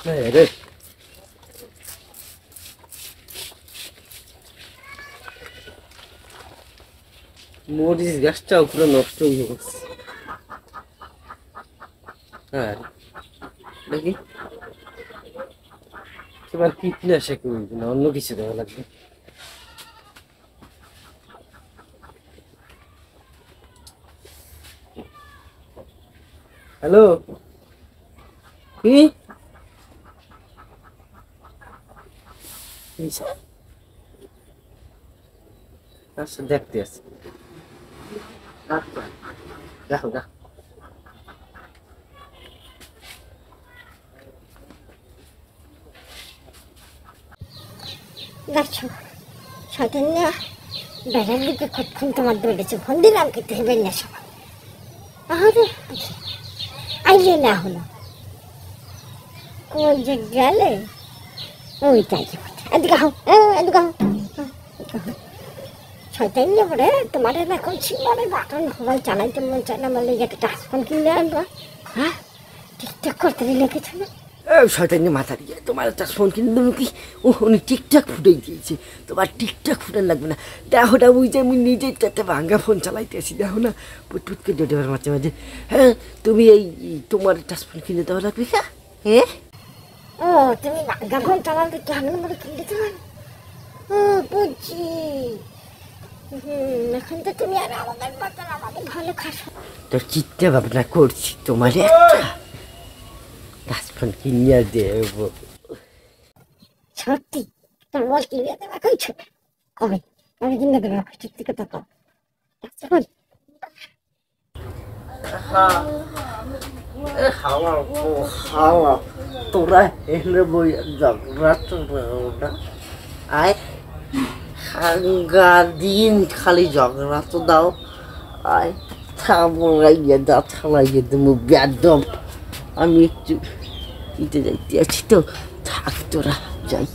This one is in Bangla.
রে মরিচ গাছটাও পুরো নষ্ট হয়ে গেছে। হ্যাঁ দেখি এবার কীটনাশক না অন্য কিছু দেওয়া লাগবে। হ্যালো কি আচ্ছা দেখতে আছে। আচ্ছা দেখো দেখো দেখছো শয়তান না বেড়ার দিকে কতক্ষণ তোমার দৌড়েছে ফোন দিলাম কিন্তু হেবেন না সবাই আরে আইলে না হলো কোন যে গেলে ওইটাই এদিকে হও এদিকে হও শয়তান না বলে তোমার এখন সীমারে বাটন মোবাইল চালাইতে মন চায় না বলে একটা টাচফোন কিনে আনবা হ্যাঁ ঠিকঠাক করতে লেগেছে না শয়তানি মাথা দিয়ে তোমার একটা ফোন কিনে দেবো কি ও উনি ঠিকঠাক ফুটেই দিয়েছে তোমার ঠিকঠাক ফুটান লাগবে না দেখো না ওই যে আমি নিজেই একটা ভাঙ্গা ফোন চালাইতে আসি দেখো না পুটপুটকে ডেটেবার মাঝে মাঝে। হ্যাঁ তুমি এই তোমার টাচ ফোন কিনে দেওয়া লাগবে হ্যাঁ হ্যাঁ ও তুমি ভাঙ্গা ফোন চালাতে কেমন করে কিনতে চাও ও বুঝছি এখন তো তুমি আর আমাদের মতন আমাদের ভালো খাসো তোর চিন্তা ভাবনা করছি তোমার একটা টাচফোন কিনিয়ে দেবো। সত্যি তোর বল কিনে দেবা কইছো কবে আমি কিনে দেবো সত্যি কথা কও এখন হাওয়া হাওয়া তোরা এলে বই ঝগড়া আয় সাঙ্গা দিন খালি ঝগড়া তো দাও আয় থামাইয়ে দা থামাইয়ে দেবো ব্যাদম আমি একটু ইতে যাইতে আছি তো থাক তোরা যাই।